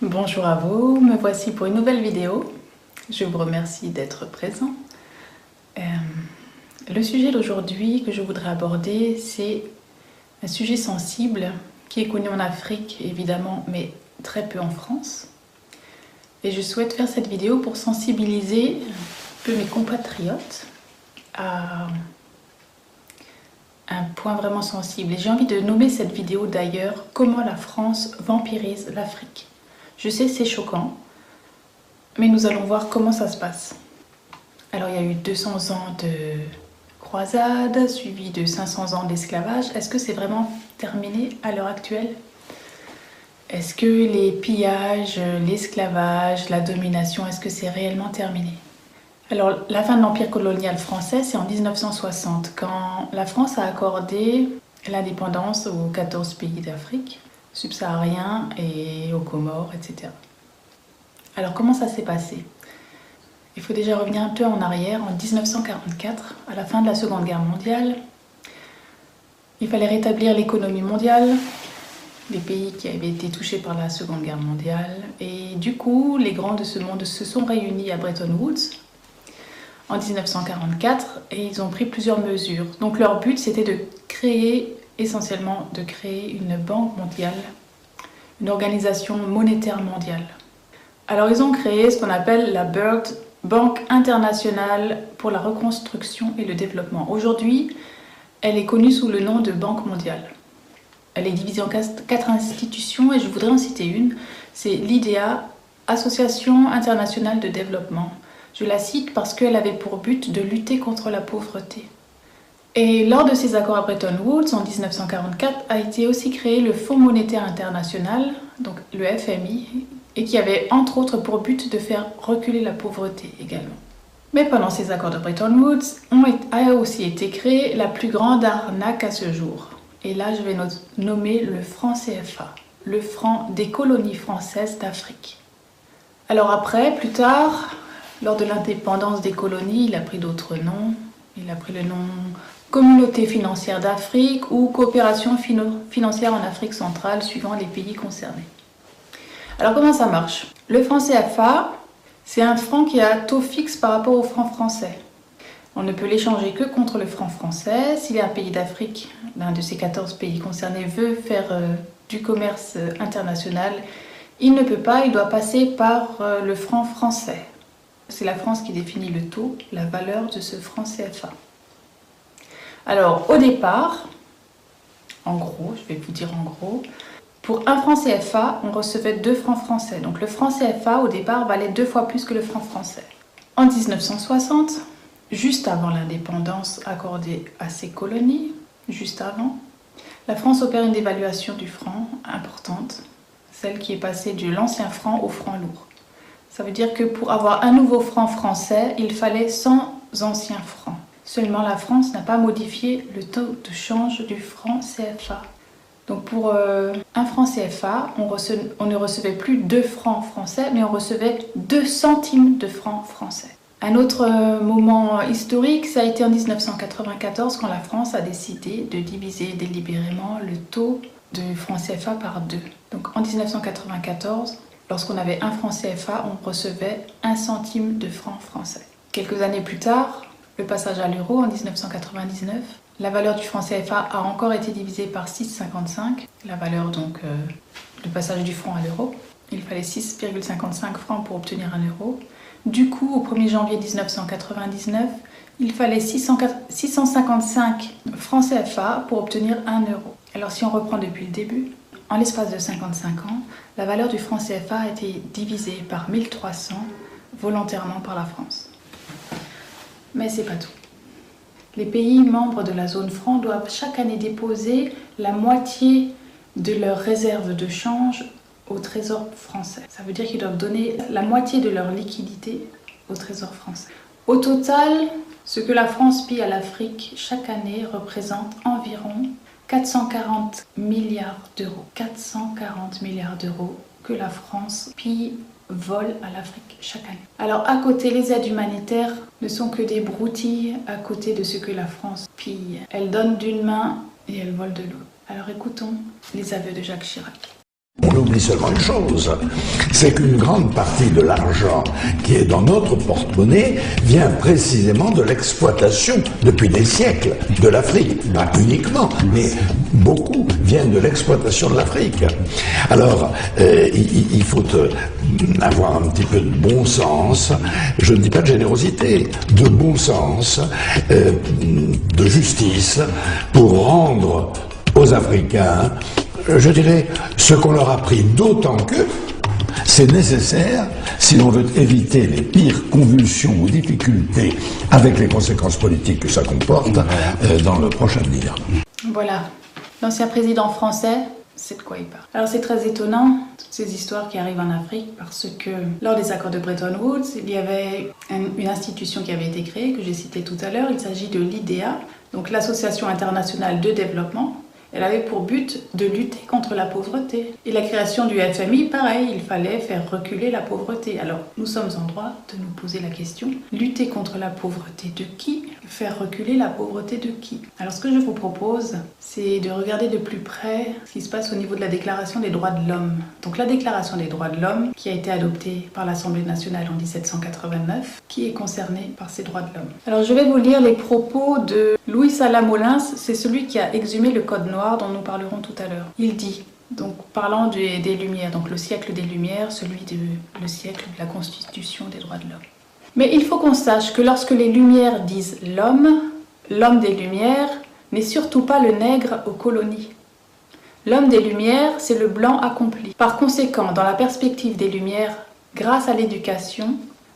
Bonjour à vous, me voici pour une nouvelle vidéo. Je vous remercie d'être présent. Le sujet d'aujourd'hui que je voudrais aborder, c'est un sujet sensible qui est connu en Afrique évidemment, mais très peu en France. Et je souhaite faire cette vidéo pour sensibiliser un peu mes compatriotes à un point vraiment sensible. Et j'ai envie de nommer cette vidéo d'ailleurs « Comment la France vampirise l'Afrique ». Je sais, c'est choquant, mais nous allons voir comment ça se passe. Alors, il y a eu 200 ans de croisade, suivi de 500 ans d'esclavage. Est-ce que c'est vraiment terminé à l'heure actuelle? Est-ce que les pillages, l'esclavage, la domination, est-ce que c'est réellement terminé? Alors, la fin de l'Empire colonial français, c'est en 1960, quand la France a accordé l'indépendance aux 14 pays d'Afrique subsahariens et aux Comores, etc. Alors comment ça s'est passé? Il faut déjà revenir un peu en arrière, en 1944, à la fin de la Seconde Guerre mondiale. Il fallait rétablir l'économie mondiale, les pays qui avaient été touchés par la Seconde Guerre mondiale. Et du coup, les grands de ce monde se sont réunis à Bretton Woods en 1944 et ils ont pris plusieurs mesures. Donc leur but, c'était de créer une banque mondiale, une organisation monétaire mondiale. Alors ils ont créé ce qu'on appelle la Banque internationale pour la reconstruction et le développement. Aujourd'hui, elle est connue sous le nom de Banque mondiale. Elle est divisée en 4 institutions et je voudrais en citer une. C'est l'IDEA, Association internationale de développement. Je la cite parce qu'elle avait pour but de lutter contre la pauvreté. Et lors de ces accords à Bretton Woods, en 1944, a été aussi créé le Fonds monétaire international, donc le FMI, et qui avait entre autres pour but de faire reculer la pauvreté également. Mais pendant ces accords de Bretton Woods, a aussi été créée la plus grande arnaque à ce jour. Et là, je vais nommer le franc CFA, le franc des colonies françaises d'Afrique. Alors après, plus tard, lors de l'indépendance des colonies, il a pris d'autres noms. Il a pris le nom Communauté financière d'Afrique ou Coopération financière en Afrique centrale, suivant les pays concernés. Alors comment ça marche? Le franc CFA, c'est un franc qui a taux fixe par rapport au franc français. On ne peut l'échanger que contre le franc français. Si un pays d'Afrique, l'un de ces 14 pays concernés, veut faire du commerce international, il ne peut pas, il doit passer par le franc français. C'est la France qui définit le taux, la valeur de ce franc CFA. Alors, au départ, en gros, je vais vous dire en gros, pour un franc CFA, on recevait 2 francs français. Donc le franc CFA, au départ, valait 2 fois plus que le franc français. En 1960, juste avant l'indépendance accordée à ses colonies, juste avant, la France opère une dévaluation du franc importante, celle qui est passée de l'ancien franc au franc lourd. Ça veut dire que pour avoir un nouveau franc français, il fallait 100 anciens francs. Seulement la France n'a pas modifié le taux de change du franc CFA. Donc pour un franc CFA, on ne recevait plus 2 francs français, mais on recevait 2 centimes de francs français. Un autre moment historique, ça a été en 1994 quand la France a décidé de diviser délibérément le taux du franc CFA par 2. Donc en 1994, lorsqu'on avait un franc CFA, on recevait 1 centime de franc français. Quelques années plus tard, le passage à l'euro en 1999, la valeur du franc CFA a encore été divisée par 6,55. La valeur donc, le passage du franc à l'euro. Il fallait 6,55 francs pour obtenir 1 euro. Du coup, au 1er janvier 1999, il fallait 655 francs CFA pour obtenir 1 euro. Alors si on reprend depuis le début, en l'espace de 55 ans, la valeur du franc CFA a été divisée par 1300 volontairement par la France. Mais c'est pas tout. Les pays membres de la zone franc doivent chaque année déposer la moitié de leurs réserves de change au Trésor français. Ça veut dire qu'ils doivent donner la moitié de leur liquidité au Trésor français. Au total, ce que la France pille à l'Afrique chaque année représente environ 440 milliards d'euros. 440 milliards d'euros que la France pille, vole à l'Afrique chaque année. Alors à côté, les aides humanitaires ne sont que des broutilles à côté de ce que la France pille. Elle donne d'une main et elle vole de l'autre. Alors écoutons les aveux de Jacques Chirac. On oublie seulement une chose, c'est qu'une grande partie de l'argent qui est dans notre porte-monnaie vient précisément de l'exploitation, depuis des siècles, de l'Afrique. Pas uniquement, mais beaucoup viennent de l'exploitation de l'Afrique. Alors, il faut avoir un petit peu de bon sens, je ne dis pas de générosité, de bon sens, de justice, pour rendre aux Africains, je dirais, ce qu'on leur a pris, d'autant que c'est nécessaire si l'on veut éviter les pires convulsions ou difficultés avec les conséquences politiques que ça comporte dans le prochain avenir. Voilà, l'ancien président français, c'est de quoi il parle. Alors c'est très étonnant, toutes ces histoires qui arrivent en Afrique, parce que lors des accords de Bretton Woods, il y avait une institution qui avait été créée, que j'ai citée tout à l'heure, il s'agit de l'IDEA, donc l'Association internationale de développement. Elle avait pour but de lutter contre la pauvreté. Et la création du FMI, pareil, il fallait faire reculer la pauvreté. Alors, nous sommes en droit de nous poser la question, lutter contre la pauvreté de qui? Faire reculer la pauvreté de qui? Alors, ce que je vous propose, c'est de regarder de plus près ce qui se passe au niveau de la Déclaration des droits de l'homme. Donc, la Déclaration des droits de l'homme, qui a été adoptée par l'Assemblée nationale en 1789, qui est concernée par ces droits de l'homme. Alors, je vais vous lire les propos de Louis Salamolins, c'est celui qui a exhumé le Code noir dont nous parlerons tout à l'heure. Il dit, donc parlant des Lumières, donc le siècle des Lumières, le siècle de la Constitution des droits de l'homme. Mais il faut qu'on sache que lorsque les Lumières disent l'homme des Lumières n'est surtout pas le nègre aux colonies. L'homme des Lumières, c'est le blanc accompli. Par conséquent, dans la perspective des Lumières, grâce à l'éducation,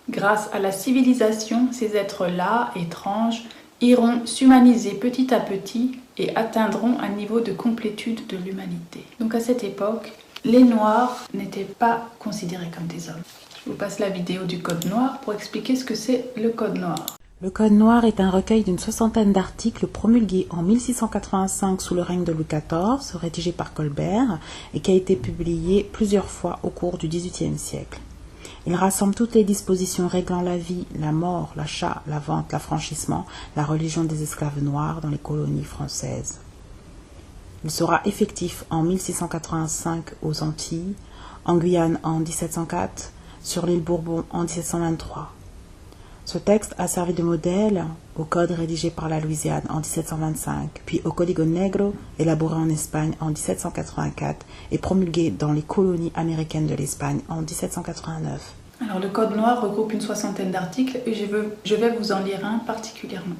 grâce à la civilisation, ces êtres-là, étranges, iront s'humaniser petit à petit et atteindront un niveau de complétude de l'humanité. Donc à cette époque, les Noirs n'étaient pas considérés comme des hommes. Je vous passe la vidéo du Code noir pour expliquer ce que c'est le Code noir. Le Code noir est un recueil d'une soixantaine d'articles promulgués en 1685 sous le règne de Louis XIV, rédigé par Colbert, et qui a été publié plusieurs fois au cours du XVIIIe siècle. Il rassemble toutes les dispositions réglant la vie, la mort, l'achat, la vente, l'affranchissement, la religion des esclaves noirs dans les colonies françaises. Il sera effectif en 1685 aux Antilles, en Guyane en 1704, sur l'île Bourbon en 1723. Ce texte a servi de modèle au code rédigé par la Louisiane en 1725, puis au Código Negro élaboré en Espagne en 1784 et promulgué dans les colonies américaines de l'Espagne en 1789. Alors le Code noir regroupe une soixantaine d'articles et je vais vous en lire un particulièrement.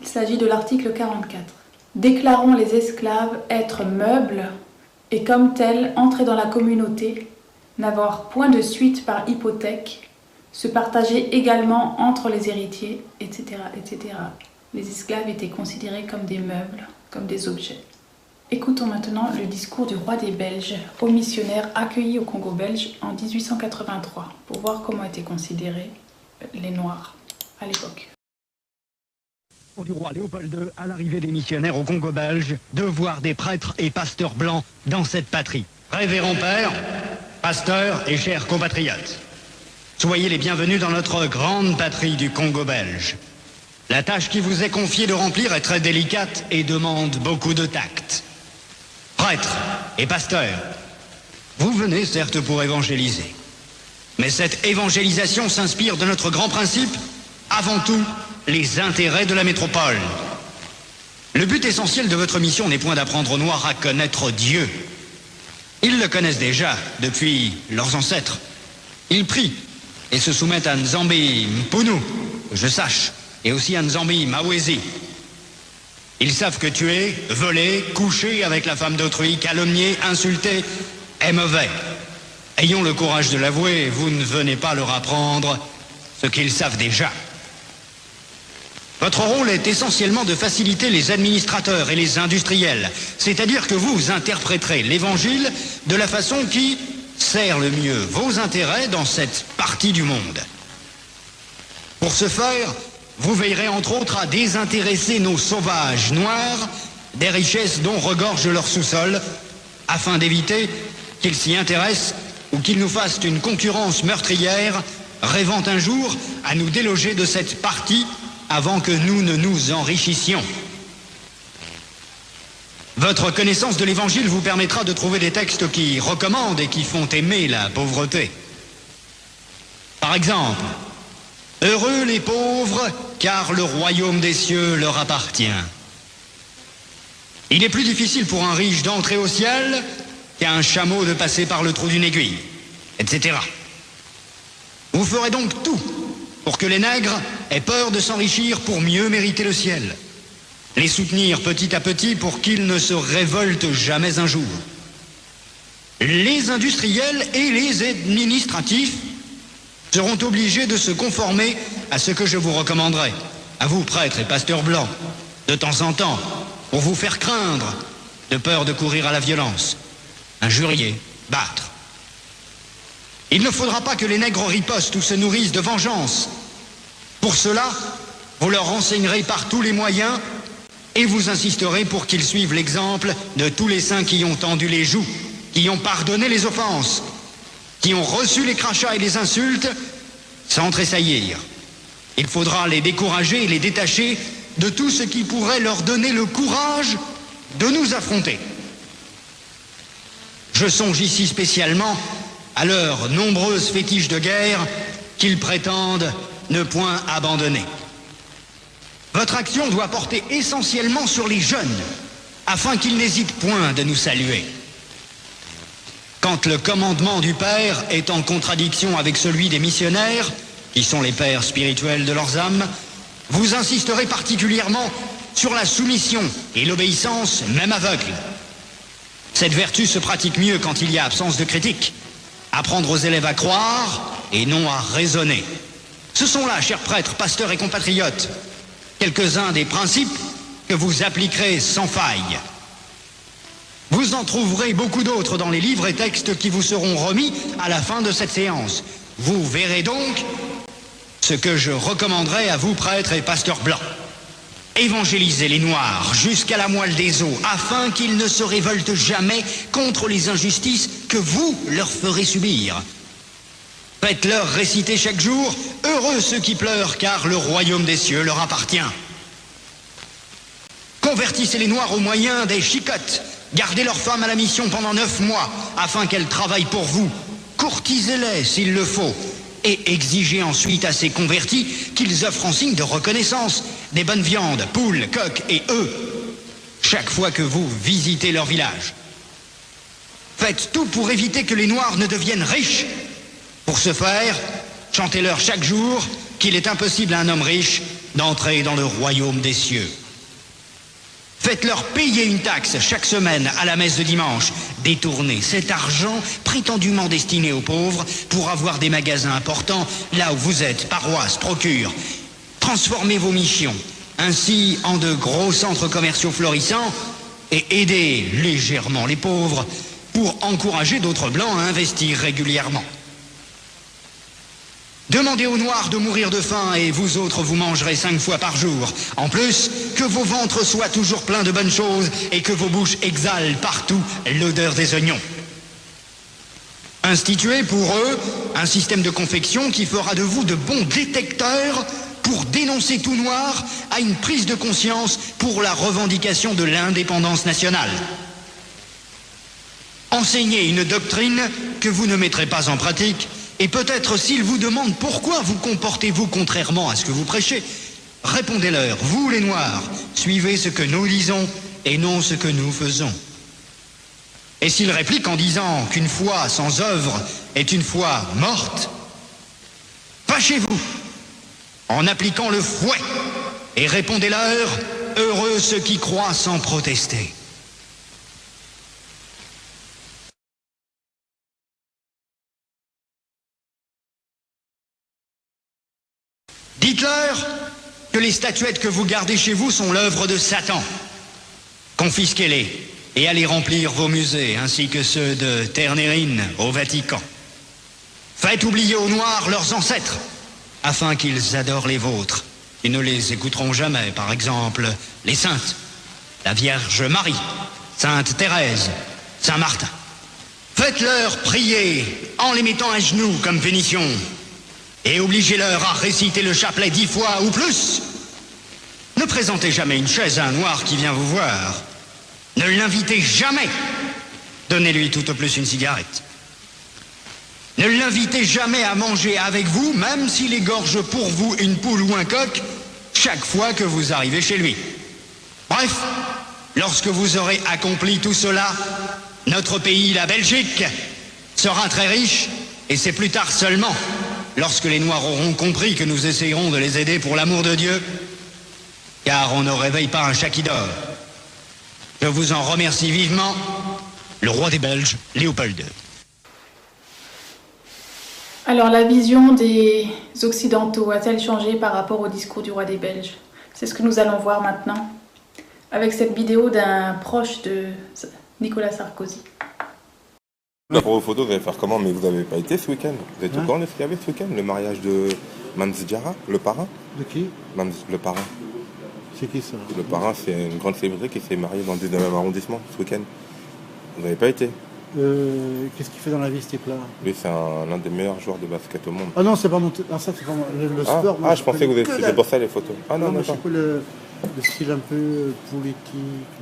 Il s'agit de l'article 44. Déclarons les esclaves être meubles et comme tels entrer dans la communauté, n'avoir point de suite par hypothèque, se partager également entre les héritiers, etc., etc. Les esclaves étaient considérés comme des meubles, comme des objets. Écoutons maintenant le discours du roi des Belges aux missionnaires accueillis au Congo belge en 1883 pour voir comment étaient considérés les Noirs à l'époque. Du roi Léopold II à l'arrivée des missionnaires au Congo belge de voir des prêtres et pasteurs blancs dans cette patrie. Révérend père, pasteurs et chers compatriotes, soyez les bienvenus dans notre grande patrie du Congo belge. La tâche qui vous est confiée de remplir est très délicate et demande beaucoup de tact. Prêtres et pasteurs, vous venez certes pour évangéliser. Mais cette évangélisation s'inspire de notre grand principe, avant tout, les intérêts de la métropole. Le but essentiel de votre mission n'est point d'apprendre aux Noirs à connaître Dieu. Ils le connaissent déjà depuis leurs ancêtres. Ils prient et se soumettent à Nzambi Mpunu, que je sache, et aussi à Nzambi Mawezi. Ils savent que tuer, voler, coucher avec la femme d'autrui, calomnier, insulter, est mauvais. Ayons le courage de l'avouer, vous ne venez pas leur apprendre ce qu'ils savent déjà. Votre rôle est essentiellement de faciliter les administrateurs et les industriels, c'est-à-dire que vous interpréterez l'évangile de la façon qui sert le mieux vos intérêts dans cette partie du monde. Pour ce faire, vous veillerez entre autres à désintéresser nos sauvages noirs des richesses dont regorge leur sous-sol, afin d'éviter qu'ils s'y intéressent ou qu'ils nous fassent une concurrence meurtrière, rêvant un jour à nous déloger de cette partie avant que nous ne nous enrichissions. Votre connaissance de l'Évangile vous permettra de trouver des textes qui recommandent et qui font aimer la pauvreté. Par exemple, « Heureux les pauvres, car le royaume des cieux leur appartient. » Il est plus difficile pour un riche d'entrer au ciel qu'à un chameau de passer par le trou d'une aiguille, etc. Vous ferez donc tout pour que les nègres aient peur de s'enrichir pour mieux mériter le ciel. Les soutenir petit à petit pour qu'ils ne se révoltent jamais un jour. Les industriels et les administratifs seront obligés de se conformer à ce que je vous recommanderai, à vous prêtres et pasteurs blancs, de temps en temps, pour vous faire craindre, de peur de courir à la violence, injurier, battre. Il ne faudra pas que les nègres ripostent ou se nourrissent de vengeance. Pour cela, vous leur enseignerez par tous les moyens et vous insisterez pour qu'ils suivent l'exemple de tous les saints qui ont tendu les joues, qui ont pardonné les offenses, qui ont reçu les crachats et les insultes sans tressaillir. Il faudra les décourager et les détacher de tout ce qui pourrait leur donner le courage de nous affronter. Je songe ici spécialement à leurs nombreuses fétiches de guerre qu'ils prétendent ne point abandonner. Votre action doit porter essentiellement sur les jeunes, afin qu'ils n'hésitent point de nous saluer. Quand le commandement du Père est en contradiction avec celui des missionnaires, qui sont les pères spirituels de leurs âmes, vous insisterez particulièrement sur la soumission et l'obéissance, même aveugle. Cette vertu se pratique mieux quand il y a absence de critique. Apprendre aux élèves à croire et non à raisonner. Ce sont là, chers prêtres, pasteurs et compatriotes, quelques-uns des principes que vous appliquerez sans faille. Vous en trouverez beaucoup d'autres dans les livres et textes qui vous seront remis à la fin de cette séance. Vous verrez donc ce que je recommanderais à vous, prêtres et pasteurs blancs. Évangélisez les Noirs jusqu'à la moelle des os, afin qu'ils ne se révoltent jamais contre les injustices que vous leur ferez subir. Faites-leur réciter chaque jour « Heureux ceux qui pleurent, car le royaume des cieux leur appartient ». Convertissez les Noirs au moyen des chicottes. Gardez leurs femmes à la mission pendant 9 mois, afin qu'elles travaillent pour vous. Courtisez-les s'il le faut. Et exigez ensuite à ces convertis qu'ils offrent en signe de reconnaissance des bonnes viandes, poules, coqs et œufs, chaque fois que vous visitez leur village. Faites tout pour éviter que les Noirs ne deviennent riches. Pour ce faire, chantez-leur chaque jour qu'il est impossible à un homme riche d'entrer dans le royaume des cieux. Faites-leur payer une taxe chaque semaine à la messe de dimanche. Détournez cet argent prétendument destiné aux pauvres pour avoir des magasins importants là où vous êtes, paroisses, procures. Transformez vos missions ainsi en de gros centres commerciaux florissants et aidez légèrement les pauvres pour encourager d'autres blancs à investir régulièrement. Demandez aux Noirs de mourir de faim et vous autres vous mangerez 5 fois par jour. En plus, que vos ventres soient toujours pleins de bonnes choses et que vos bouches exhalent partout l'odeur des oignons. Instituez pour eux un système de confection qui fera de vous de bons détecteurs pour dénoncer tout Noir à une prise de conscience pour la revendication de l'indépendance nationale. Enseignez une doctrine que vous ne mettrez pas en pratique. Et peut-être s'ils vous demandent pourquoi vous comportez-vous contrairement à ce que vous prêchez, répondez-leur, vous les Noirs, suivez ce que nous disons et non ce que nous faisons. Et s'ils répliquent en disant qu'une foi sans œuvre est une foi morte, fâchez-vous en appliquant le fouet et répondez-leur, heureux ceux qui croient sans protester. Dites-leur que les statuettes que vous gardez chez vous sont l'œuvre de Satan. Confisquez-les et allez remplir vos musées, ainsi que ceux de Ternérine au Vatican. Faites oublier aux Noirs leurs ancêtres, afin qu'ils adorent les vôtres. Ils ne les écouteront jamais, par exemple, les saintes, la Vierge Marie, Sainte Thérèse, Saint Martin. Faites-leur prier en les mettant à genoux comme pénition. Et obligez-leur à réciter le chapelet 10 fois ou plus. Ne présentez jamais une chaise à un Noir qui vient vous voir. Ne l'invitez jamais. Donnez-lui tout au plus une cigarette. Ne l'invitez jamais à manger avec vous, même s'il égorge pour vous une poule ou un coq, chaque fois que vous arrivez chez lui. Bref, lorsque vous aurez accompli tout cela, notre pays, la Belgique, sera très riche, et c'est plus tard seulement, lorsque les Noirs auront compris que nous essayerons de les aider pour l'amour de Dieu, car on ne réveille pas un chat qui dort. Je vous en remercie vivement, le roi des Belges, Léopold II. Alors la vision des Occidentaux a-t-elle changé par rapport au discours du roi des Belges? C'est ce que nous allons voir maintenant, avec cette vidéo d'un proche de Nicolas Sarkozy. Pour vos photos, vous allez faire comment? Mais vous n'avez pas été ce week-end. Vous êtes au courant de ce qu'il y avait ce week-end? Le mariage de Mams Diarra, le parrain? De qui? Le parrain. C'est qui ça? Le parrain, c'est une grande célébrité qui s'est mariée dans le 19e arrondissement ce week-end. Vous n'avez pas été? Qu'est-ce qu'il fait dans la vie, ce type-là? Lui, c'est l'un des meilleurs joueurs de basket au monde. Ah non, c'est pas mon... Ah, ça, c'est pas le sport. Moi, je pensais que vous étiez... C'est pour ça les photos. Ah non, non, non, je sais pas le style un peu politique.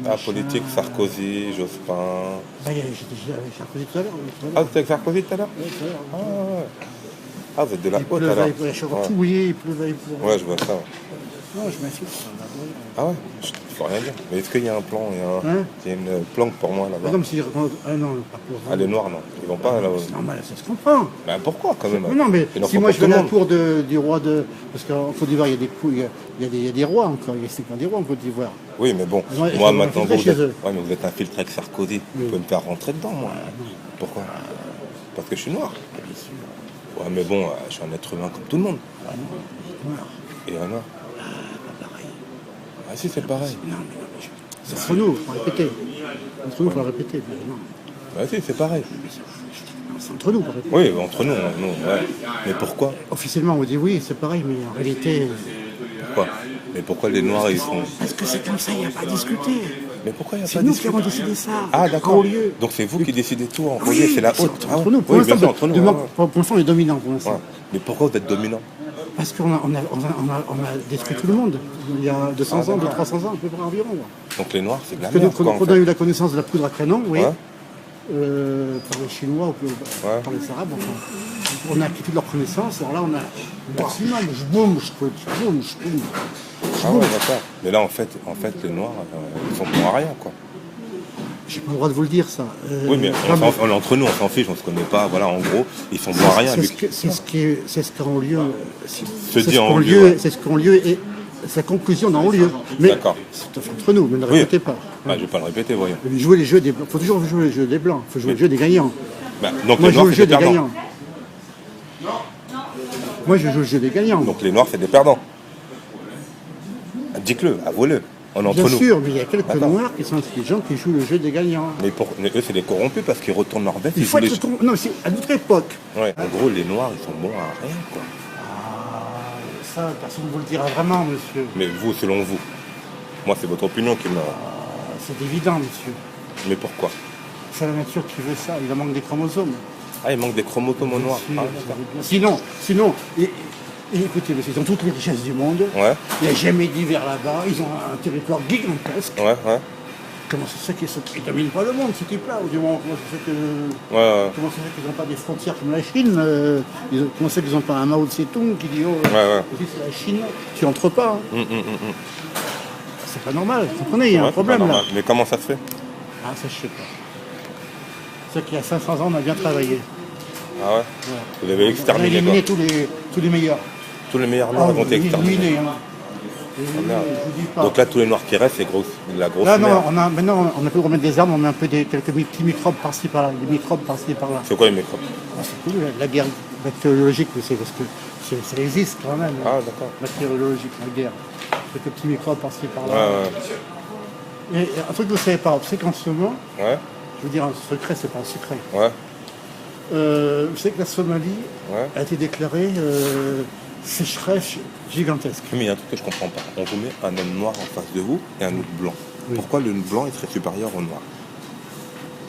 Ah, politique, Sarkozy, Jospin... Ah, j'étais avec Sarkozy tout à l'heure. Ah, vous étiez avec Sarkozy tout à l'heure? Oui, tout à l'heure. Ah, ouais. Ah, vous êtes de la haute alors? Je suis encore tout mouillé, il pleuvait. Ouais, je vois ça. Ouais. Non, je m'insulte. Ah ouais? Je ne peux rien dire. Mais est-ce qu'il y a un plan? Il y a une planque pour moi là-bas. Ah non, si ah non, pas pour vous. Ah, les noirs, non. Ils vont pas là. C'est normal, ça se comprend. Ben pourquoi quand même? Non, mais si moi je vais à la tour du roi de... Parce qu'en Côte d'Ivoire, il y a des rois encore. Il y a des rois en Côte d'Ivoire. Oui, mais bon, moi maintenant, vous êtes infiltré avec Sarkozy. Vous pouvez me faire rentrer dedans, moi. Pourquoi? Parce que je suis noir. Bien sûr. Ouais, mais bon, je suis un être humain comme tout le monde. Ah non, noir. Et un noir? Pas pareil. Ah si, c'est pareil. Non, c'est entre nous, il faut répéter. Entre nous, il faut répéter. Non. Bah si, c'est pareil. C'est entre nous, il faut répéter. Oui, entre nous, ouais. Mais pourquoi? Officiellement, on dit oui, c'est pareil, mais en réalité... Pourquoi? Mais pourquoi les noirs, ils sont... Parce que c'est comme ça, il n'y a pas à discuter. Mais pourquoi il n'y a pas à discuter? C'est nous qui avons décidé ça. Ah d'accord. Donc c'est vous qui décidez tout en haut lieu, c'est la haute. Entre nous, pour l'instant, on est dominant pour l'instant. Ouais. Mais pourquoi vous êtes dominant? Parce qu'on a détruit tout le monde. Il y a 200 ans, 300 ans, à peu près environ. Donc les noirs, c'est de la merde. Quand on a eu la connaissance de la poudre à canon, oui. Ouais. Par les Chinois ou par les Arabes, enfin. On a acquis toute leur connaissance, alors là on a maximum, je boum. Ah ouais, d'accord. Mais là en fait les noirs, ils sont bons à rien, quoi. J'ai pas le droit de vous le dire, ça. Oui, mais entre nous, on s'en fiche, on se connaît pas, voilà, en gros, ils sont bons à rien. C'est ce qu'ont lieu... C'est ce qu'ont lieu et sa conclusion n'a lieu. Mais c'est entre nous, mais ne répétez pas. Bah, je vais pas le répéter, voyons. Jouer les jeux des blancs. Il faut toujours jouer les jeux des blancs. Il faut jouer le jeu des gagnants. Bah, donc moi, je joue le jeu des gagnants. Moi, je joue le jeu des gagnants. Donc les noirs, c'est des perdants. Dites-le, avouez-le. Bien sûr, mais il y a quelques noirs qui sont intelligents qui jouent le jeu des gagnants. Mais eux, c'est des corrompus parce qu'ils retournent leur veste. Non, c'est à notre époque. Ouais. En gros, les noirs, ils sont bons à rien, quoi. Ça, personne ne vous le dira vraiment, monsieur. Mais vous, selon vous. Moi, c'est votre opinion qui me... C'est évident, monsieur. Mais pourquoi? C'est la nature qui veut ça, il en manque des chromosomes. Ah, il manque des chromosomes noirs. Sinon, écoutez, monsieur, ils ont toutes les richesses du monde. Ouais. Il n'y a jamais d'hiver là-bas, ils ont un territoire gigantesque. Ouais. Comment c'est ça qu'ils ne dominent pas le monde, ce type-là? Comment c'est fait qu'ils n'ont pas des frontières comme la Chine? Comment c'est qu'ils n'ont pas un Mao Tse-tung qui dit c'est la Chine, tu entres pas. C'est pas normal, vous comprenez, il y a un problème là. Mais comment ça se fait? Ah, ça je sais pas. C'est qu'il y a 500 ans, on a bien travaillé. Ah ouais? Vous avez exterminé, on a éliminé tous les meilleurs. Tous les meilleurs noirs ont été exterminés. Donc là, tous les noirs qui restent, c'est la grosse merde. Maintenant, on a pu remettre des armes, on met un peu quelques petits microbes par-ci par-là, des microbes par-ci par-là. C'est quoi les microbes? C'est cool, la guerre bactériologique, c'est parce que ça existe quand même. Ah d'accord. Bactériologique, la guerre. Quelques petits microbes par-ci par-là. Et un truc que vous ne savez pas, c'est qu'en ce moment, je veux dire un secret, c'est pas un secret. Vous savez que la Somalie a été déclarée sécheresse gigantesque. Mais il y a un truc que je comprends pas. On vous met un homme noir en face de vous et un autre blanc. Oui. Pourquoi le blanc il serait supérieur au noir?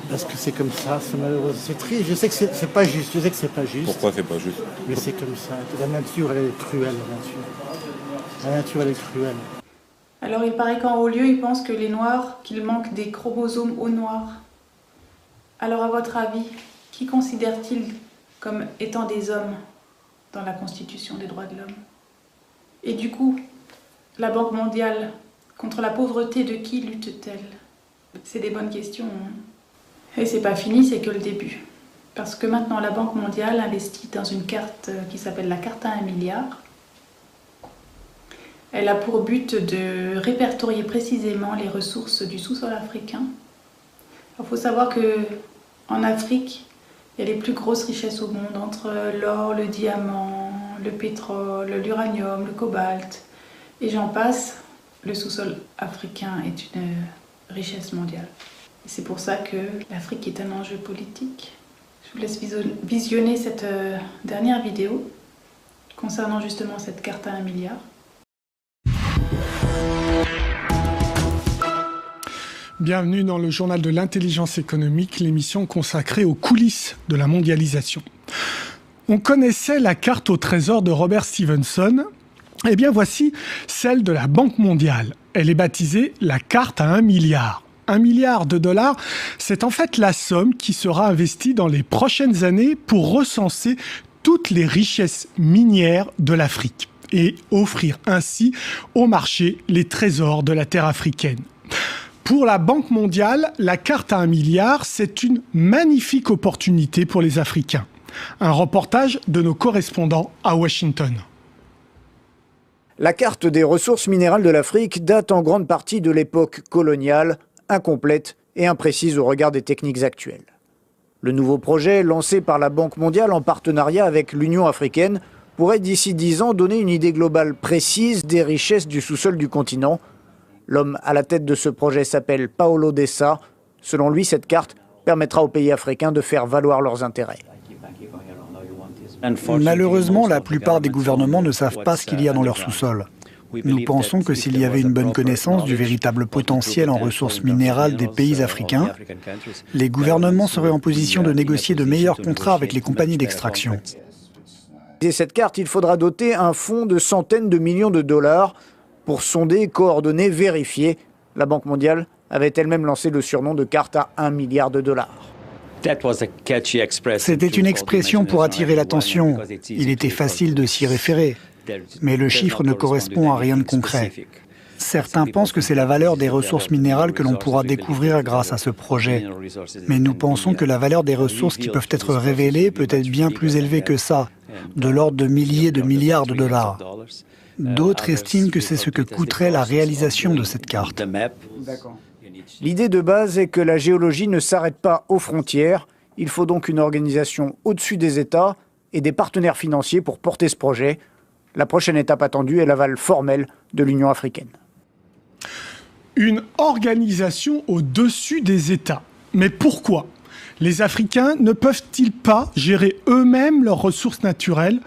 Parce que c'est comme ça, c'est malheureux. C'est triste, je sais que c'est pas juste, Pourquoi c'est pas juste? Mais c'est comme ça. La nature, elle est cruelle, la nature. La nature, elle est cruelle. Alors il paraît qu'en haut lieu, ils pensent que les Noirs, qu'il manque des chromosomes aux Noirs. Alors à votre avis, qui considère-t-il comme étant des hommes dans la Constitution des droits de l'homme? Et du coup, la Banque mondiale, contre la pauvreté de qui lutte-t-elle? C'est des bonnes questions. Et c'est pas fini, c'est que le début. Parce que maintenant, la Banque mondiale investit dans une carte qui s'appelle la carte à 1 milliard. Elle a pour but de répertorier précisément les ressources du sous-sol africain. Il faut savoir qu'en Afrique, il y a les plus grosses richesses au monde, entre l'or, le diamant, le pétrole, l'uranium, le cobalt, et j'en passe. Le sous-sol africain est une richesse mondiale. C'est pour ça que l'Afrique est un enjeu politique. Je vous laisse visionner cette dernière vidéo concernant justement cette carte à 1 milliard. Bienvenue dans le journal de l'intelligence économique, l'émission consacrée aux coulisses de la mondialisation. On connaissait la carte au trésor de Robert Stevenson. Eh bien voici celle de la Banque mondiale. Elle est baptisée la carte à 1 milliard. 1 milliard de dollars, c'est en fait la somme qui sera investie dans les prochaines années pour recenser toutes les richesses minières de l'Afrique et offrir ainsi au marché les trésors de la terre africaine. Pour la Banque mondiale, la carte à 1 milliard, c'est une magnifique opportunité pour les Africains. Un reportage de nos correspondants à Washington. La carte des ressources minérales de l'Afrique date en grande partie de l'époque coloniale, incomplète et imprécise au regard des techniques actuelles. Le nouveau projet, lancé par la Banque mondiale en partenariat avec l'Union africaine, pourrait d'ici 10 ans donner une idée globale précise des richesses du sous-sol du continent. L'homme à la tête de ce projet s'appelle Paolo Dessa. Selon lui, cette carte permettra aux pays africains de faire valoir leurs intérêts. Malheureusement, la plupart des gouvernements ne savent pas ce qu'il y a dans leur sous-sol. Nous pensons que s'il y avait une bonne connaissance du véritable potentiel en ressources minérales des pays africains, les gouvernements seraient en position de négocier de meilleurs contrats avec les compagnies d'extraction. Et cette carte, il faudra doter un fonds de centaines de millions de dollars pour sonder, coordonner, vérifier. La Banque mondiale avait elle-même lancé le surnom de carte à 1 milliard de dollars. C'était une expression pour attirer l'attention. Il était facile de s'y référer. Mais le chiffre ne correspond à rien de concret. Certains pensent que c'est la valeur des ressources minérales que l'on pourra découvrir grâce à ce projet. Mais nous pensons que la valeur des ressources qui peuvent être révélées peut être bien plus élevée que ça, de l'ordre de milliers de milliards de dollars. D'autres estiment que c'est ce que coûterait la réalisation de cette carte. L'idée de base est que la géologie ne s'arrête pas aux frontières. Il faut donc une organisation au-dessus des États et des partenaires financiers pour porter ce projet. La prochaine étape attendue est l'aval formel de l'Union africaine. Une organisation au-dessus des États. Mais pourquoi ? Les Africains ne peuvent-ils pas gérer eux-mêmes leurs ressources naturelles ?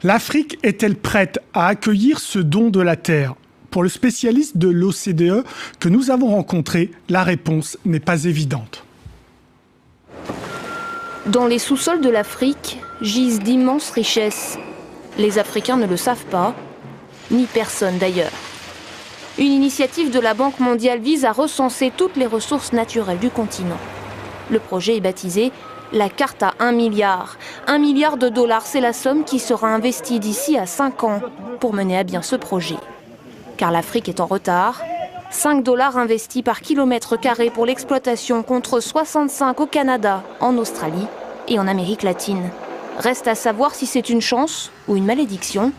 L'Afrique est-elle prête à accueillir ce don de la terre ? Pour le spécialiste de l'OCDE que nous avons rencontré, la réponse n'est pas évidente. Dans les sous-sols de l'Afrique gisent d'immenses richesses. Les Africains ne le savent pas, ni personne d'ailleurs. Une initiative de la Banque mondiale vise à recenser toutes les ressources naturelles du continent. Le projet est baptisé la carte à 1 milliard. 1 milliard de dollars, c'est la somme qui sera investie d'ici à 5 ans pour mener à bien ce projet. Car l'Afrique est en retard. 5 $ investis par kilomètre carré pour l'exploitation contre 65 au Canada, en Australie et en Amérique latine. Reste à savoir si c'est une chance ou une malédiction.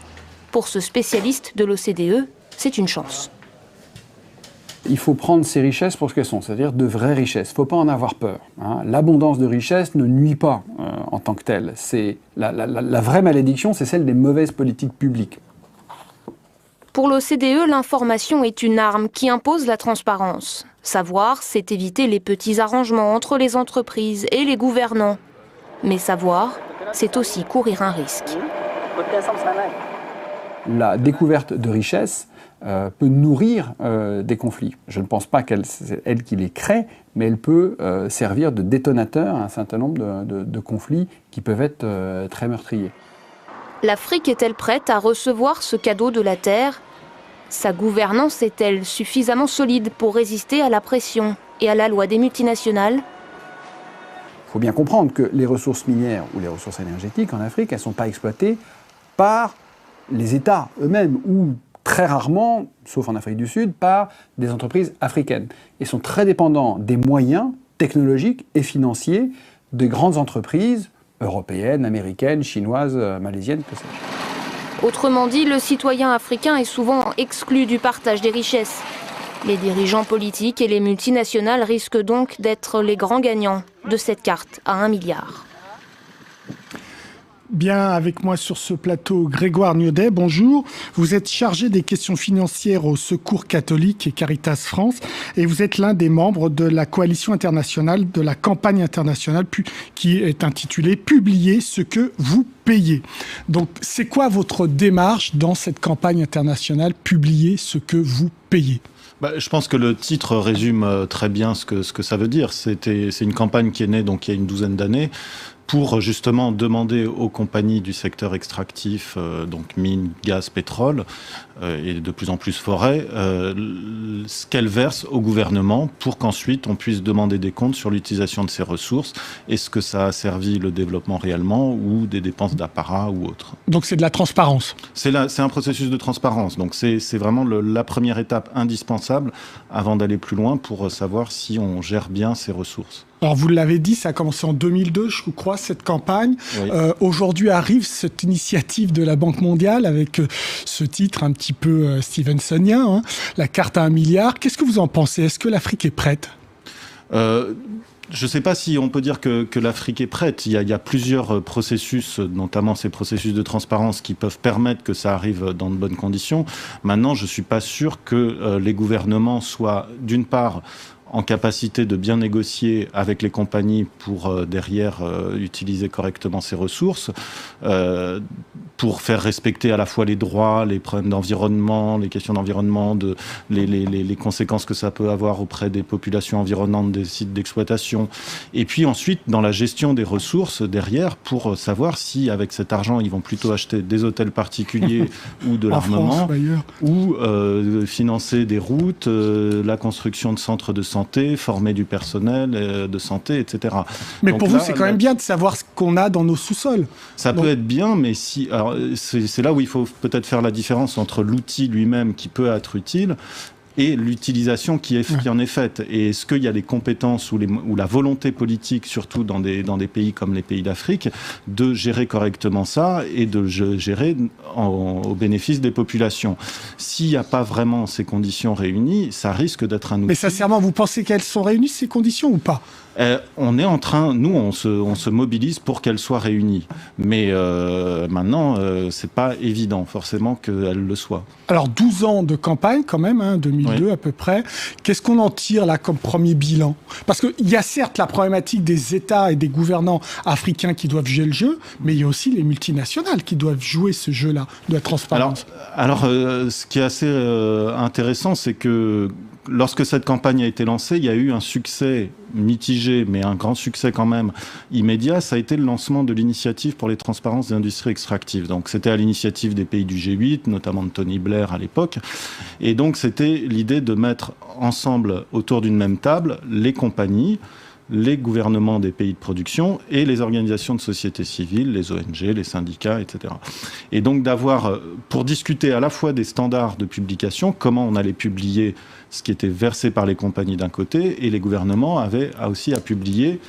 Pour ce spécialiste de l'OCDE, c'est une chance. Il faut prendre ces richesses pour ce qu'elles sont, c'est-à-dire de vraies richesses. Il ne faut pas en avoir peur. L'abondance de richesses ne nuit pas en tant que telle. La vraie malédiction, c'est celle des mauvaises politiques publiques. Pour l'OCDE, l'information est une arme qui impose la transparence. Savoir, c'est éviter les petits arrangements entre les entreprises et les gouvernants. Mais savoir, c'est aussi courir un risque. La découverte de richesses peut nourrir des conflits. Je ne pense pas c'est elle qui les crée, mais elle peut servir de détonateur à un certain nombre de conflits qui peuvent être très meurtriers. L'Afrique est-elle prête à recevoir ce cadeau de la Terre ? Sa gouvernance est-elle suffisamment solide pour résister à la pression et à la loi des multinationales ? Il faut bien comprendre que les ressources minières ou les ressources énergétiques en Afrique, elles ne sont pas exploitées par les États eux-mêmes ou très rarement, sauf en Afrique du Sud, par des entreprises africaines. Ils sont très dépendants des moyens technologiques et financiers des grandes entreprises européennes, américaines, chinoises, malaisiennes, que sais-je. Autrement dit, le citoyen africain est souvent exclu du partage des richesses. Les dirigeants politiques et les multinationales risquent donc d'être les grands gagnants de cette carte à 1 milliard. Bien, avec moi sur ce plateau, Grégoire Niodet, bonjour. Vous êtes chargé des questions financières au Secours catholique et Caritas France et vous êtes l'un des membres de la coalition internationale, de la campagne internationale qui est intitulée « Publiez ce que vous payez ». Donc, c'est quoi votre démarche dans cette campagne internationale « Publiez ce que vous payez » ? Je pense que le titre résume très bien ce que ça veut dire. C'est une campagne qui est née donc il y a une douzaine d'années pour justement demander aux compagnies du secteur extractif, donc mines, gaz, pétrole, et de plus en plus forêt, ce qu'elles versent au gouvernement pour qu'ensuite on puisse demander des comptes sur l'utilisation de ces ressources. Est-ce que ça a servi le développement réellement ou des dépenses d'apparat ou autre. Donc c'est de la transparence. C'est un processus de transparence. Donc c'est vraiment la première étape indispensable avant d'aller plus loin pour savoir si on gère bien ces ressources. Alors vous l'avez dit, ça a commencé en 2002, je crois, cette campagne. Oui. Aujourd'hui arrive cette initiative de la Banque mondiale avec ce titre un petit peu stevensonien, hein, la carte à 1 milliard. Qu'est-ce que vous en pensez ? Est-ce que l'Afrique est prête ? Je ne sais pas si on peut dire que l'Afrique est prête. Il y a plusieurs processus, notamment ces processus de transparence, qui peuvent permettre que ça arrive dans de bonnes conditions. Maintenant, je ne suis pas sûr que les gouvernements soient, d'une part, en capacité de bien négocier avec les compagnies pour derrière utiliser correctement ces ressources, pour faire respecter à la fois les droits, les problèmes d'environnement, les questions d'environnement, les conséquences que ça peut avoir auprès des populations environnantes des sites d'exploitation. Et puis ensuite, dans la gestion des ressources derrière, pour savoir si avec cet argent, ils vont plutôt acheter des hôtels particuliers ou de l'armement, ou financer des routes, la construction de centres de santé, former du personnel de santé, etc. Mais donc pour vous, c'est quand même bien de savoir ce qu'on a dans nos sous-sols. Ça peut être bien, mais alors c'est là où il faut peut-être faire la différence entre l'outil lui-même qui peut être utile et l'utilisation qui en est faite. Et est-ce qu'il y a les compétences ou la volonté politique, surtout dans des pays comme les pays d'Afrique, de gérer correctement ça et de gérer au bénéfice des populations. S'il n'y a pas vraiment ces conditions réunies, ça risque d'être un outil... Mais sincèrement, vous pensez qu'elles sont réunies, ces conditions, ou pas ? On est en train, nous, on se mobilise pour qu'elles soient réunies. Mais maintenant, c'est pas évident, forcément, qu'elles le soient. Alors, 12 ans de campagne, quand même, hein, 2002 oui. À peu près. Qu'est-ce qu'on en tire, là, comme premier bilan ? Parce qu'il y a certes la problématique des États et des gouvernants africains qui doivent jouer le jeu, mais il y a aussi les multinationales qui doivent jouer ce jeu-là de la transparence. Alors ce qui est assez intéressant, c'est que lorsque cette campagne a été lancée, il y a eu un succès mitigé, mais un grand succès quand même immédiat. Ça a été le lancement de l'initiative pour les transparences des industries extractives. Donc c'était à l'initiative des pays du G8, notamment de Tony Blair à l'époque. Et donc c'était l'idée de mettre ensemble autour d'une même table les compagnies, les gouvernements des pays de production et les organisations de société civile, les ONG, les syndicats, etc. Et donc d'avoir, pour discuter à la fois des standards de publication, comment on allait publier ce qui était versé par les compagnies d'un côté, et les gouvernements avaient aussi à publier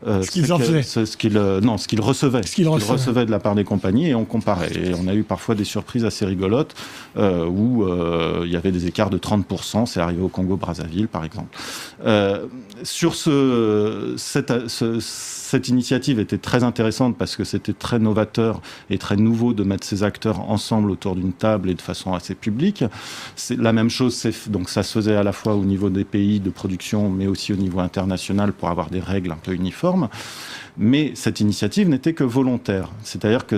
ce qu'ils recevaient. Ce qu'ils recevaient de la part des compagnies, et on comparait. Et on a eu parfois des surprises assez rigolotes où il y avait des écarts de 30%. C'est arrivé au Congo-Brazzaville, par exemple. Sur cette initiative était très intéressante parce que c'était très novateur et très nouveau de mettre ces acteurs ensemble autour d'une table et de façon assez publique. C'est la même chose, donc ça se faisait à la fois au niveau des pays de production, mais aussi au niveau international pour avoir des règles un peu uniformes. Mais cette initiative n'était que volontaire. C'est-à-dire que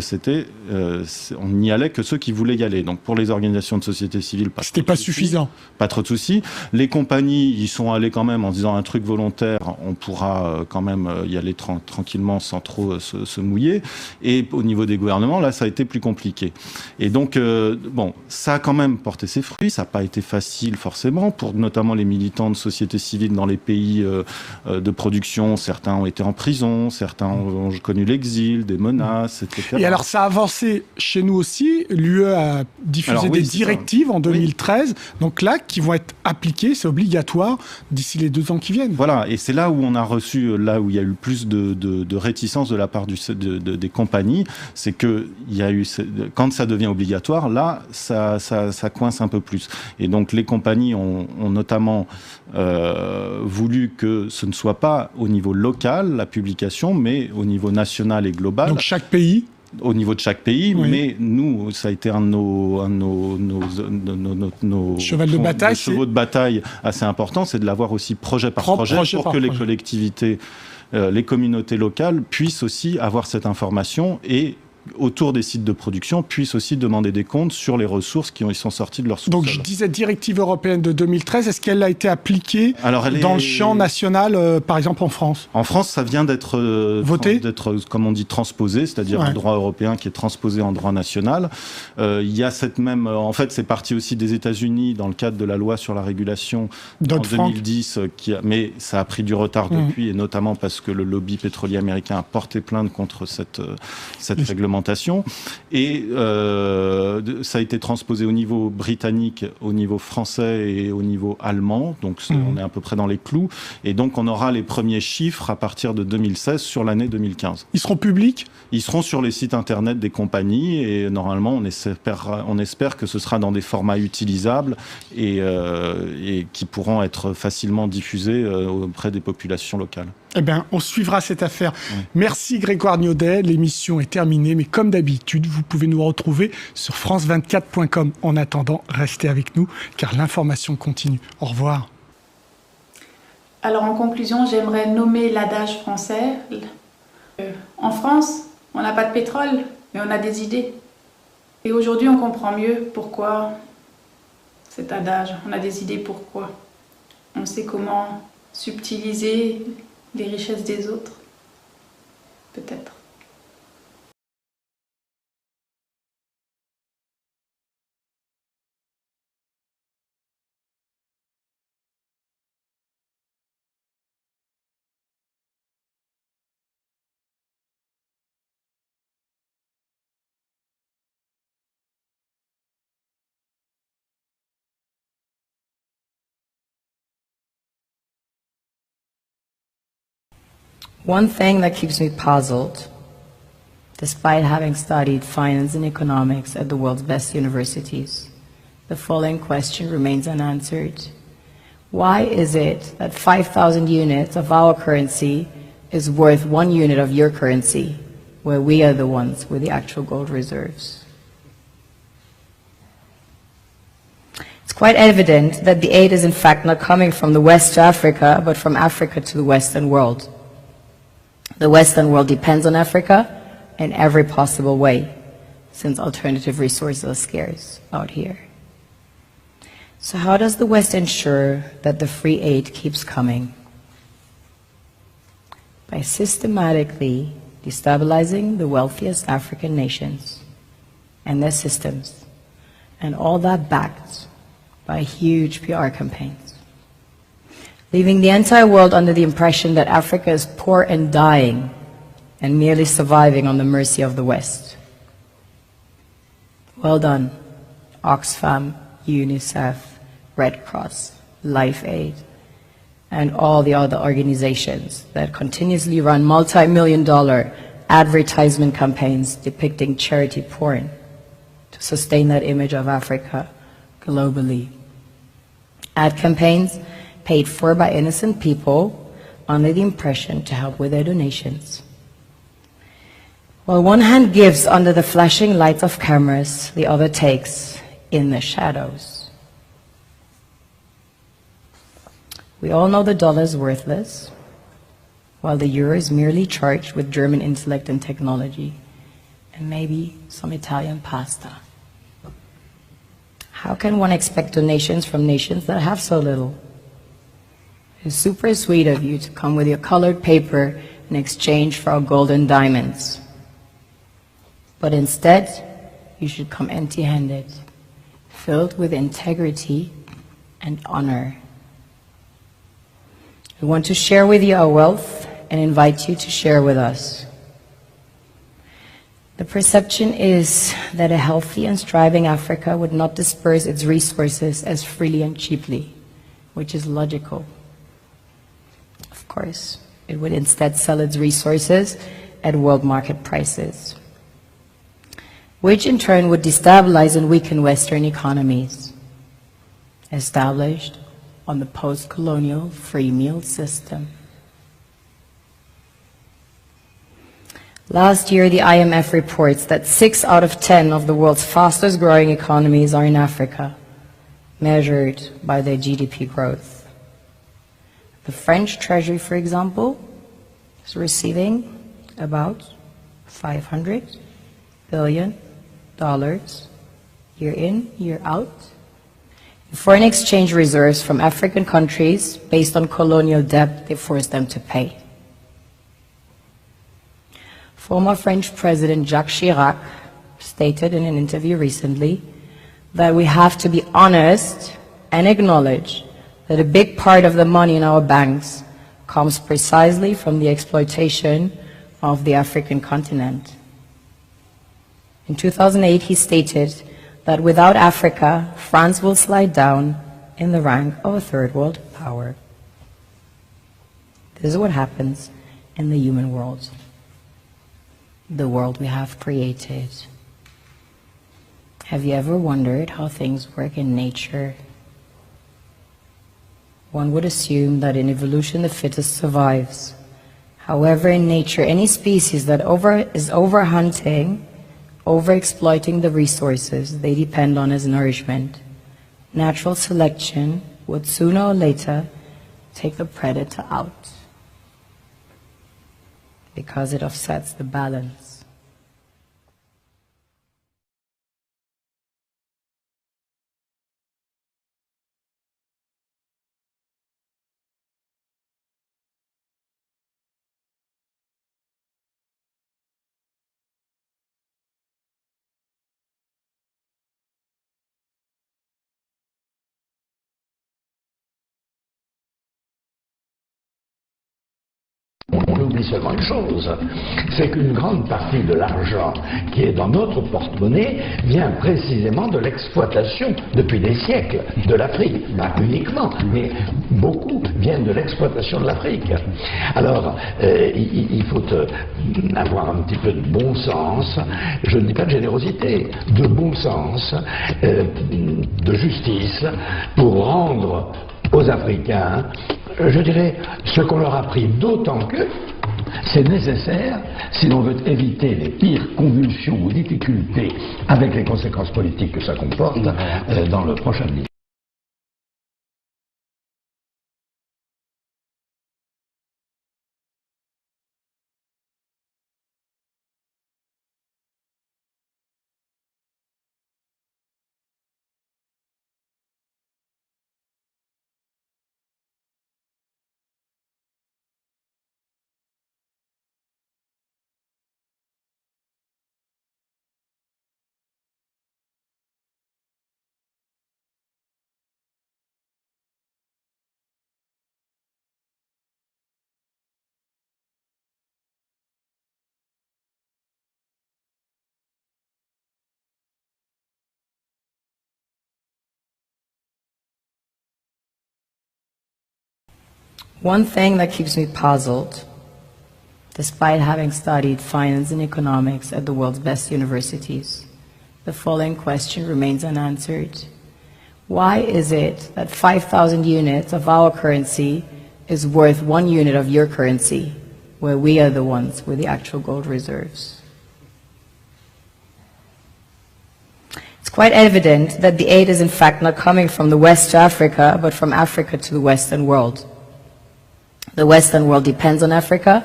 on n'y allait que ceux qui voulaient y aller. Donc pour les organisations de société civile, c'était pas suffisant. Pas trop de soucis. Les compagnies y sont allées quand même en disant un truc volontaire, on pourra quand même y aller tranquillement sans trop se mouiller. Et au niveau des gouvernements, là, ça a été plus compliqué. Et donc, bon, ça a quand même porté ses fruits. Ça n'a pas été facile forcément pour notamment les militants de société civile dans les pays de production. Certains ont été en prison, certains ont connu l'exil, des menaces, etc. Et alors, ça a avancé chez nous aussi. L'UE a diffusé des directives en 2013, donc là, qui vont être appliquées, c'est obligatoire, d'ici les 2 ans qui viennent. Voilà, et c'est là où on a reçu, là où il y a eu plus de réticence de la part des compagnies, c'est que il y a eu, quand ça devient obligatoire, là, ça coince un peu plus. Et donc les compagnies ont notamment voulu que ce ne soit pas au niveau local, la publication, mais au niveau national et global. Donc chaque pays au niveau de chaque pays, oui. Mais nous, ça a été un de nos chevaux de bataille assez important, c'est de l'avoir aussi projet par projet pour que les collectivités, les communautés locales puissent aussi avoir cette information et autour des sites de production, puissent aussi demander des comptes sur les ressources qui sont sorties de leur sous-sol. Donc je disais directive européenne de 2013, est-ce qu'elle a été appliquée dans le champ national, par exemple en France ? En France, ça vient d'être voté, comme on dit, transposé, c'est-à-dire un droit européen qui est transposé en droit national. Il y a cette même... En fait, c'est parti aussi des États-Unis dans le cadre de la loi sur la régulation en 2010, mais ça a pris du retard depuis, et notamment parce que le lobby pétrolier américain a porté plainte contre cette réglementation. Et ça a été transposé au niveau britannique, au niveau français et au niveau allemand. Donc on est à peu près dans les clous. Et donc on aura les premiers chiffres à partir de 2016 sur l'année 2015. Ils seront publics ? Ils seront sur les sites internet des compagnies et normalement on espère que ce sera dans des formats utilisables et qui pourront être facilement diffusés auprès des populations locales. Eh bien, on suivra cette affaire. Oui. Merci Grégoire Niaudet. L'émission est terminée, mais comme d'habitude, vous pouvez nous retrouver sur france24.com. En attendant, restez avec nous, car l'information continue. Au revoir. Alors, en conclusion, j'aimerais nommer l'adage français. En France, on n'a pas de pétrole, mais on a des idées. Et aujourd'hui, on comprend mieux pourquoi cet adage. On a des idées pourquoi. On sait comment subtiliser les richesses des autres, peut-être. One thing that keeps me puzzled, despite having studied finance and economics at the world's best universities, the following question remains unanswered. Why is it that 5,000 units of our currency is worth 1 unit of your currency, where we are the ones with the actual gold reserves? It's quite evident that the aid is in fact not coming from the West to Africa, but from Africa to the Western world. The Western world depends on Africa in every possible way, since alternative resources are scarce out here. So how does the West ensure that the free aid keeps coming? By systematically destabilizing the wealthiest African nations and their systems, and all that backed by huge PR campaigns, leaving the entire world under the impression that Africa is poor and dying and merely surviving on the mercy of the West. Well done, Oxfam, UNICEF, Red Cross, Life Aid, and all the other organizations that continuously run multi-million-dollar advertisement campaigns depicting charity porn to sustain that image of Africa globally. Ad campaigns paid for by innocent people under the impression to help with their donations. While one hand gives under the flashing lights of cameras, the other takes in the shadows. We all know the dollar is worthless. while the euro is merely charged with German intellect and technology, and maybe some Italian pasta. How can one expect donations from nations that have so little? It's super sweet of you to come with your colored paper in exchange for our gold and diamonds. But instead, you should come empty-handed, filled with integrity and honor. We want to share with you our wealth and invite you to share with us. The perception is that a healthy and striving Africa would not disperse its resources as freely and cheaply, which is logical. Of course, it would instead sell its resources at world market prices, which in turn would destabilize and weaken Western economies, established on the post-colonial free meal system. Last year, the IMF reports that 6 out of 10 of the world's fastest growing economies are in Africa, measured by their GDP growth. The French Treasury, for example, is receiving about $500 billion year in, year out in foreign exchange reserves from African countries based on colonial debt they forced them to pay. Former French President Jacques Chirac stated in an interview recently that we have to be honest and acknowledge that a big part of the money in our banks comes precisely from the exploitation of the African continent. In 2008, he stated that without Africa, France will slide down in the rank of a third world power. This is what happens in the human world, the world we have created. Have you ever wondered how things work in nature? One would assume that in evolution the fittest survives. However, in nature, any species that is overhunting, overexploiting the resources they depend on as nourishment, natural selection would sooner or later take the predator out, because it offsets the balance. On oublie seulement une chose, c'est qu'une grande partie de l'argent qui est dans notre porte-monnaie vient précisément de l'exploitation, depuis des siècles, de l'Afrique. Pas uniquement, mais beaucoup viennent de l'exploitation de l'Afrique. Alors, il faut avoir un petit peu de bon sens, je ne dis pas de générosité, de bon sens, de justice, pour rendre aux Africains, je dirais, ce qu'on leur a pris, d'autant que c'est nécessaire si l'on veut éviter les pires convulsions ou difficultés avec les conséquences politiques que ça comporte dans le prochain livre. One thing that keeps me puzzled, despite having studied finance and economics at the world's best universities, the following question remains unanswered. Why is it that 5,000 units of our currency is worth 1 unit of your currency, where we are the ones with the actual gold reserves? It's quite evident that the aid is in fact not coming from the West to Africa, but from Africa to the Western world. The Western world depends on Africa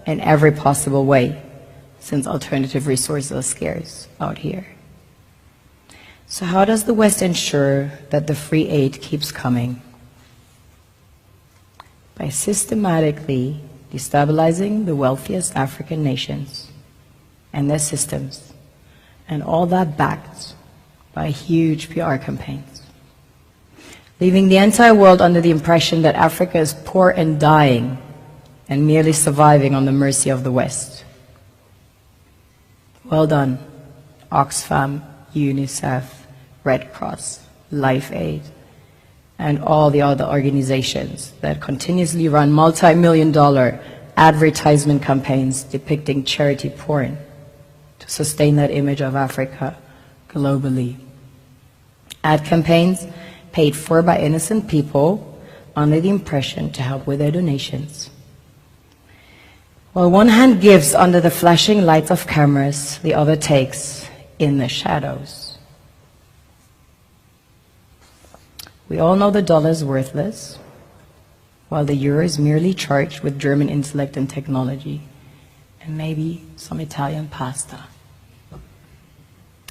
in every possible way, since alternative resources are scarce out here. So how does the West ensure that the free aid keeps coming? By systematically destabilizing the wealthiest African nations and their systems, and all that backed by huge PR campaigns, leaving the entire world under the impression that Africa is poor and dying and merely surviving on the mercy of the West. Well done, Oxfam, UNICEF, Red Cross, Life Aid, and all the other organizations that continuously run multi-million-dollar advertisement campaigns depicting charity porn to sustain that image of Africa globally. Ad campaigns paid for by innocent people under the impression to help with their donations. While one hand gives under the flashing lights of cameras, the other takes in the shadows. We all know the dollar is worthless, while the euro is merely charged with German intellect and technology, and maybe some Italian pasta.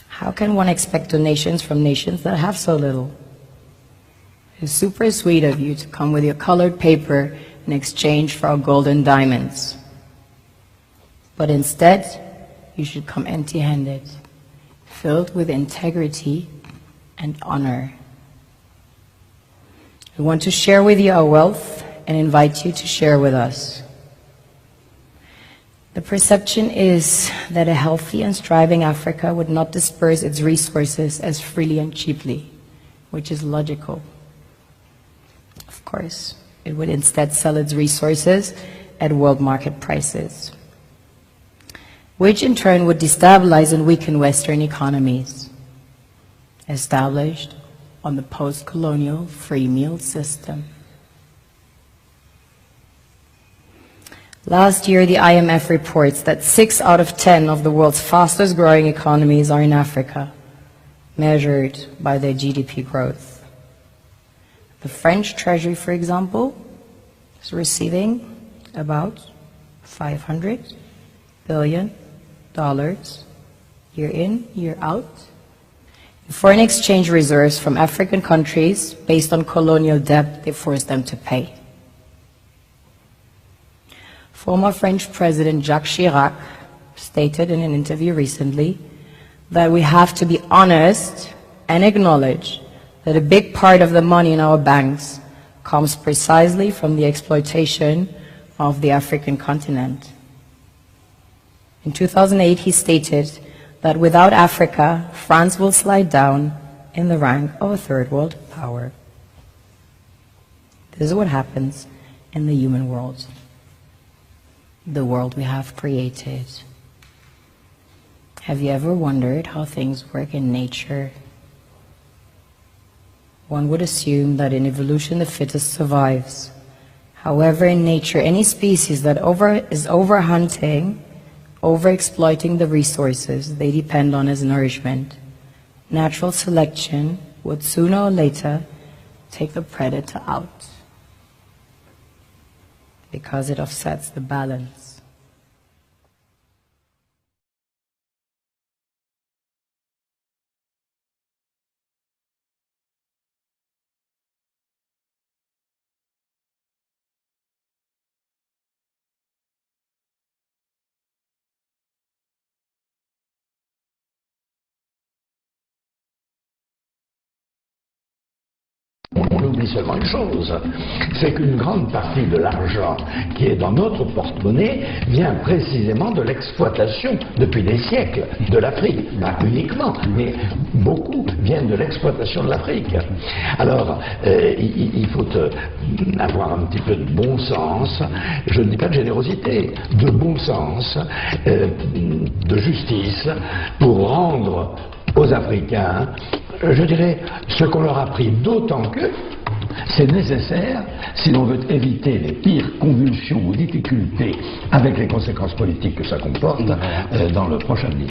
How can one expect donations from nations that have so little? It's super sweet of you to come with your colored paper in exchange for our gold and diamonds. But instead, you should come empty-handed, filled with integrity and honor. We want to share with you our wealth and invite you to share with us. The perception is that a healthy and thriving Africa would not disperse its resources as freely and cheaply, which is logical. Of course, it would instead sell its resources at world market prices, which in turn would destabilize and weaken Western economies, established on the post-colonial free meal system. Last year, the IMF reports that 6 out of 10 of the world's fastest growing economies are in Africa, measured by their GDP growth. The French Treasury, for example, is receiving about $500 billion year in, year out, in foreign exchange reserves from African countries based on colonial debt they forced them to pay. Former French President Jacques Chirac stated in an interview recently that we have to be honest and acknowledge that a big part of the money in our banks comes precisely from the exploitation of the African continent. In 2008, he stated that without Africa, France will slide down in the rank of a third world power. This is what happens in the human world, the world we have created. Have you ever wondered how things work in nature? One would assume that in evolution the fittest survives. However, in nature, any species that is overhunting, overexploiting the resources they depend on as nourishment, natural selection would sooner or later take the predator out, because it offsets the balance. On oublie seulement une chose, c'est qu'une grande partie de l'argent qui est dans notre porte-monnaie vient précisément de l'exploitation, depuis des siècles, de l'Afrique. Pas uniquement, mais beaucoup viennent de l'exploitation de l'Afrique. Alors, il faut avoir un petit peu de bon sens, je ne dis pas de générosité, de bon sens, de justice, pour rendre aux Africains, je dirais, ce qu'on leur a pris, d'autant que c'est nécessaire si l'on veut éviter les pires convulsions ou difficultés avec les conséquences politiques que ça comporte dans le prochain avenir.